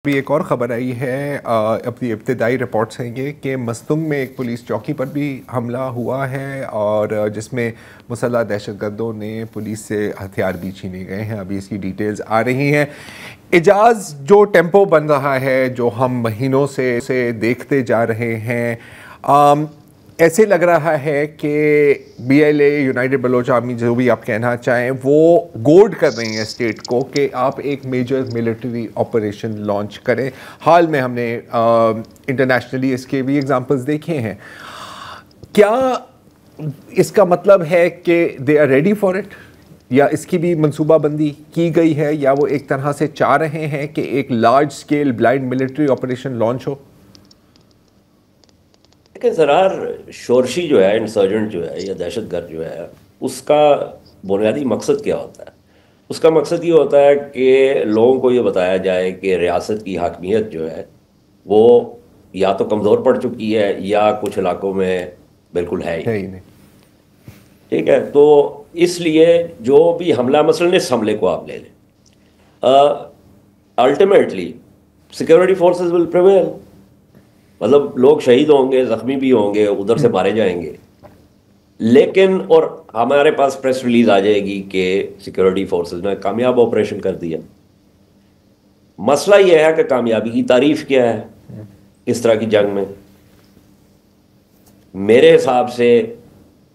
بھی ایک اور خبر آئی ہے، اپنی ابتدائی رپورٹس ہیں یہ کہ مستنگ میں ایک پولیس چوکی پر بھی حملہ ہوا ہے اور جس میں مسلح دہشت گردوں نے پولیس سے ہتھیار بھی چھینے گئے ہیں۔ ابھی اس کی ڈیٹیلز آ رہی ہیں۔ اعجاز، جو ٹیمپو بن رہا ہے، جو ہم مہینوں سے دیکھتے جا رہے ہیں، ایسے لگ رہا ہے کہ B L A, united Baloch army, جو بھی آپ کہنا چاہیں، وہ گوڈ کر رہی ہیں اسٹیٹ کو کہ آپ ایک میجر ملٹری آپریشن لانچ کریں۔ حال میں ہم نے انٹرنیشنلی اس کے بھی ایگزامپلز دیکھے ہیں۔ کیا اس کا مطلب ہے کہ they are ready for it, یا اس کی بھی منصوبہ بندی کی گئی ہے، یا وہ ایک طرح سے چاہ رہے ہیں کہ ایک large scale blind military operation launch ہو؟ کہ زرار شورشی جو ہے، انسرجنٹ جو ہے یا دہشت گرد جو ہے، اس کا بنیادی مقصد کیا ہوتا ہے؟ اس کا مقصد یہ ہوتا ہے کہ لوگوں کو یہ بتایا جائے کہ ریاست کی حاکمیت جو ہے وہ یا تو کمزور پڑ چکی ہے یا کچھ علاقوں میں بالکل ہے ہی نہیں۔ ٹھیک ہے، تو اس لیے جو بھی حملہ، مثلاً اس حملے کو آپ لے لیں، ultimately security forces will prevail, مطلب لوگ شہید ہوں گے، زخمی بھی ہوں گے، ادھر سے مارے جائیں گے، لیکن اور ہمارے پاس پریس ریلیز آ جائے گی کہ سیکورٹی فورسز نے کامیاب آپریشن کر دیا۔ مسئلہ یہ ہے کہ کامیابی کی تعریف کیا ہے اس طرح کی جنگ میں؟ میرے حساب سے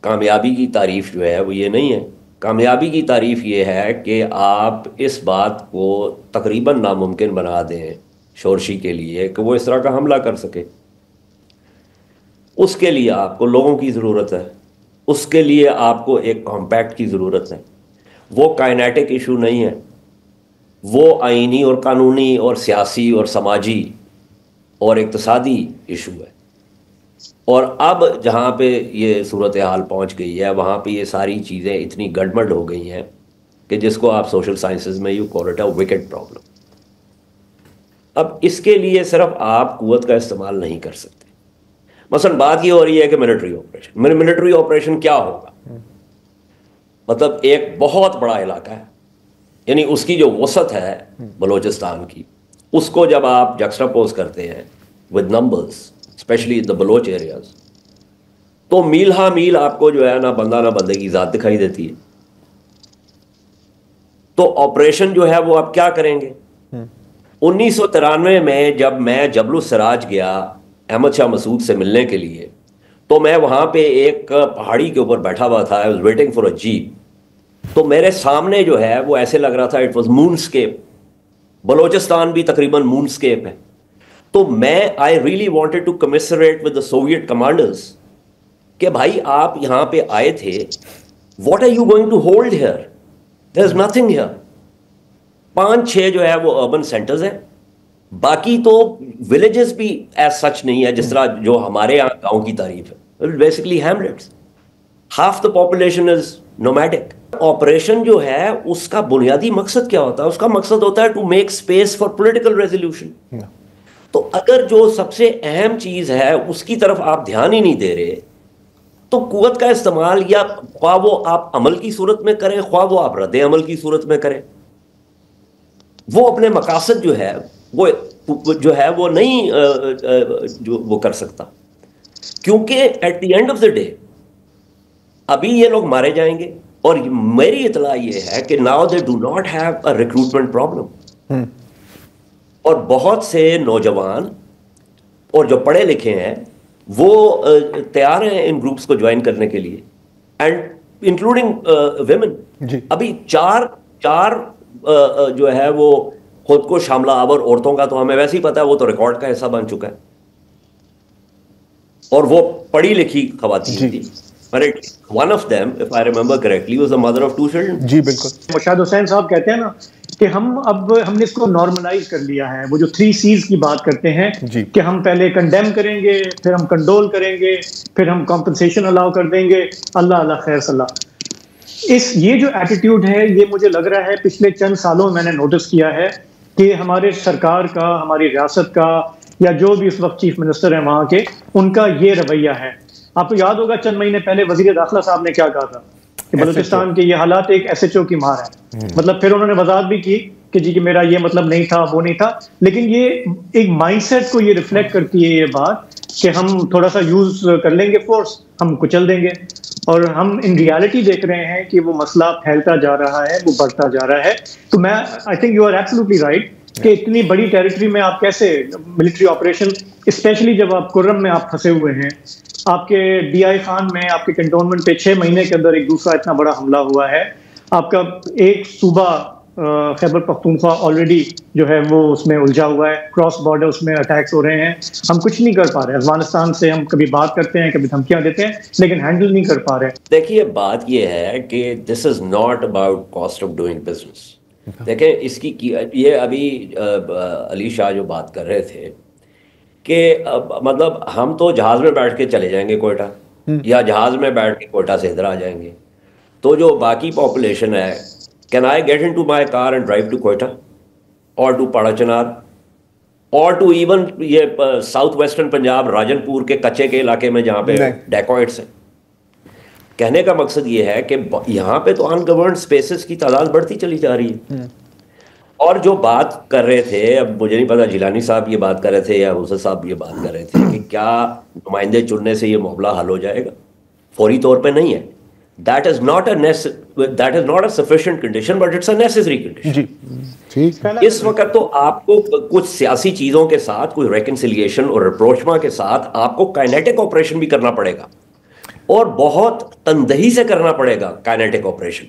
کامیابی کی تعریف جو ہے وہ یہ نہیں ہے۔ کامیابی کی تعریف یہ ہے کہ آپ اس بات کو تقریباً ناممکن بنا دیں شورشی کے لیے کہ وہ اس طرح کا حملہ کر سکے۔ اس کے لیے آپ کو لوگوں کی ضرورت ہے، اس کے لیے آپ کو ایک کمپیکٹ کی ضرورت ہے۔ وہ کائنیٹک ایشو نہیں ہے، وہ آئینی اور قانونی اور سیاسی اور سماجی اور اقتصادی ایشو ہے۔ اور اب جہاں پہ یہ صورتحال پہنچ گئی ہے، وہاں پہ یہ ساری چیزیں اتنی گڑبڑ ہو گئی ہیں کہ جس کو آپ سوشل سائنسز میں you call it a wicket problem. اب اس کے لیے صرف آپ قوت کا استعمال نہیں کر سکتے۔ مثلا بات یہ ہو رہی ہے کہ ملٹری آپریشن کیا ہوگا؟ مطلب ایک بہت بڑا علاقہ ہے، یعنی اس کی جو وسعت ہے بلوچستان کی، اس کو جب آپ جکسٹاپوز کرتے ہیں with numbers, especially the Baloch areas, تو میل ہا میل آپ کو جو ہے نہ بندہ نہ بندے کی ذات دکھائی دیتی ہے۔ تو آپریشن جو ہے وہ آپ کیا کریں گے؟ 1993 میں جب میں جبل السراج گیا احمد شاہ مسعود سے ملنے کے لیے، تو میں وہاں پہ ایک پہاڑی کے اوپر بیٹھا ہوا تھا، I was waiting for a jeep۔ تو میرے سامنے جو ہے وہ ایسے لگ رہا تھا it was moonscape۔ بلوچستان بھی تقریباً moonscape ہے۔ تو میں I really wanted to commiserate with the Soviet commanders کہ بھائی آپ یہاں پہ آئے تھے، what are you going to hold here? There's nothing here۔ 5-6 جو ہے وہ اربن سینٹرز ہیں، باقی تو ولیجز بھی ایز سچ نہیں ہے جس طرح جو ہمارے یہاں گاؤں کی تعریف ہے، basically Hamlet's. Half the population is nomadic. Operation جو ہے اس کا بنیادی مقصد کیا ہوتا ہے؟ اس کا مقصد ہوتا ہے to make space for political resolution. تو اگر جو سب سے اہم چیز ہے اس کی طرف آپ دھیان ہی نہیں دے رہے، تو قوت کا استعمال یا خواہ وہ آپ عمل کی صورت میں کریں، خواہ وہ آپ رد عمل کی صورت میں کریں، وہ اپنے مقاصد جو ہے وہ نہیں جو وہ کر سکتا، کیونکہ at the end of the day ابھی یہ لوگ مارے جائیں گے۔ اور میری اطلاع یہ ہے کہ now they do not have a recruitment problem, اور بہت سے نوجوان اور جو پڑھے لکھے ہیں وہ تیار ہیں ان گروپس کو جوائن کرنے کے لیے، اینڈ انکلوڈنگ ویمن۔ ابھی چار جو ہے وہ خود کو حاملہ آور عورتوں کا تو ہمیں ویسے ہی پتا ہے، وہ تو ریکارڈ کا حصہ بن چکا ہے، اور وہ پڑھی لکھی خواتین تھی۔ One of them, if I remember correctly, was the mother of 2 children۔ جی بالکل۔ مشاہد حسین صاحب کہتے ہیں نا کہ ہم نے اس کو نارملائز کر لیا ہے، وہ جو 3 C's کی بات کرتے ہیں کہ ہم پہلے کنڈیم کریں گے، پھر ہم کنڈول کریں گے، پھر ہم کمپنسیشن الاؤ کر دیں گے، اللہ خیر صلاح۔ یہ جو ایٹیٹیوڈ ہے، یہ مجھے لگ رہا ہے پچھلے چند سالوں میں نے نوٹس کیا ہے کہ ہمارے سرکار کا، ہماری ریاست کا، یا جو بھی اس وقت چیف منسٹر ہیں وہاں کے، ان کا یہ رویہ ہے۔ آپ کو یاد ہوگا چند مہینے پہلے وزیر داخلہ صاحب نے کیا کہا تھا کہ بلوچستان کے یہ حالات ایک SHO کی مار ہے۔ مطلب پھر انہوں نے وضاحت بھی کی کہ جی کہ میرا یہ مطلب نہیں تھا، وہ نہیں تھا، لیکن یہ ایک مائنڈ سیٹ کو یہ ریفلیکٹ کرتی ہے یہ بات کہ ہم تھوڑا سا یوز کر لیں گے فورس، ہم کچل دیں گے. اور ہم ان ریالٹی دیکھ رہے ہیں کہ وہ مسئلہ پھیلتا جا رہا ہے، وہ بڑھتا جا رہا ہے. تو میں I think you are absolutely right کہ اتنی بڑی ٹیریٹری میں آپ کیسے ملٹری آپریشن، اسپیشلی جب آپ کرم میں آپ پھنسے ہوئے ہیں، آپ کے ڈی آئی خان میں آپ کے کنٹونمنٹ پہ 6 مہینے کے اندر ایک دوسرا اتنا بڑا حملہ ہوا ہے، آپ کا ایک صوبہ خیبر پختونخوا آلریڈی جو ہے وہ اس میں الجھا ہوا ہے، کراس بارڈر اس میں اٹیکس ہو رہے ہیں، ہم کچھ نہیں کر پا رہے. افغانستان سے ہم کبھی بات کرتے ہیں، کبھی دھمکیاں دیتے ہیں، لیکن ہینڈل نہیں کر پا رہے. دیکھیے بات یہ ہے کہ this is not about cost of doing business. دیکھیں اس کی یہ ابھی علی شاہ جو بات کر رہے تھے کہ مطلب ہم تو جہاز میں بیٹھ کے چلے جائیں گے کوئٹہ، یا جہاز میں بیٹھ کے کوئٹہ سے ادھر آ جائیں گے، تو جو باقی پاپولیشن ہے، can I get in to my car and drive to Quetta اور ٹو پاڑا چنار اور ٹو ایون یہ south western Punjab Rajanpur کے کچے کے علاقے میں جہاں پہ ڈیکوائٹس ہیں. کہنے کا مقصد یہ ہے کہ یہاں پہ تو ان گورنڈ اسپیسز کی تعداد بڑھتی چلی جا رہی ہے. اور جو بات کر رہے تھے، اب مجھے نہیں پتا جیلانی صاحب یہ بات کر رہے تھے یا حسین صاحب یہ بات کر رہے تھے کہ کیا نمائندے چننے سے یہ معاملہ حل ہو جائے گا، فوری طور پہ نہیں ہے. That is not a sufficient condition but it's a necessary condition. اس وقت تو آپ کو کچھ سیاسی چیزوں کے ساتھ، کوئی ریکنسیلیشن اور ریپروچما کے ساتھ آپ کو کائنیٹک آپریشن بھی کرنا پڑے گا، اور بہت تندہی سے کرنا پڑے گا کائنیٹک آپریشن.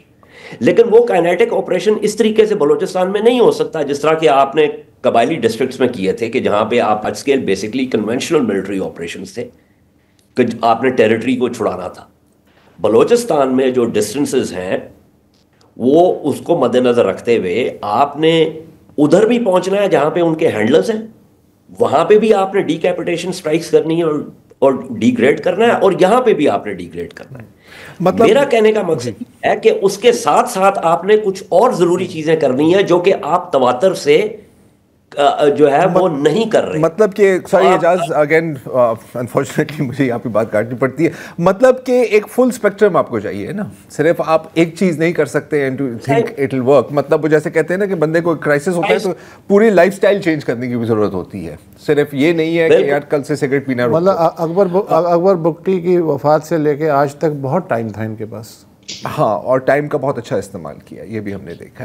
لیکن وہ کائنیٹک آپریشن اس طریقے سے بلوچستان میں نہیں ہو سکتا جس طرح کہ آپ نے قبائلی ڈسٹرکٹس میں کیے تھے، کہ جہاں پہ آپ ہچ scale basically conventional military operations تھے کہ آپ نے ٹیریٹری کو چھڑانا تھا. بلوچستان میں جو ڈسٹنسز ہیں وہ اس کو مد نظر رکھتے ہوئے آپ نے ادھر بھی پہنچنا ہے جہاں پہ ان کے ہینڈلرز ہیں، وہاں پہ بھی آپ نے ڈی کیپیٹیشن اسٹرائکس کرنی ہے اور ڈی گریڈ کرنا ہے، اور یہاں پہ بھی آپ نے ڈی گریڈ کرنا ہے. مطلب میرا کہنے کا مقصد ہے کہ اس کے ساتھ ساتھ آپ نے کچھ اور ضروری چیزیں کرنی ہیں جو کہ آپ تواتر سے جو ہے وہ نہیں کر رہے. مطلب کہ سوری اعجاز اگین انفارچونیٹلی مجھے یہاں پہ بات کاٹنی پڑتی ہے، مطلب کہ ایک فل اسپیکٹرم آپ کو چاہیے نا، صرف آپ ایک چیز نہیں کر سکتے and to think it will work. مطلب وہ جیسے کہتے ہیں نا کہ بندے کو کرائسس ہوتا ہے تو پوری لائف سٹائل چینج کرنے کی بھی ضرورت ہوتی ہے، صرف یہ نہیں ہے کہ یار کل سے سگریٹ پینا. مطلب اکبر بگٹی کی وفات سے لے کے آج تک بہت ٹائم تھا ان کے پاس. ہاں، اور ٹائم کا بہت اچھا استعمال کیا، یہ بھی ہم نے دیکھا ہے.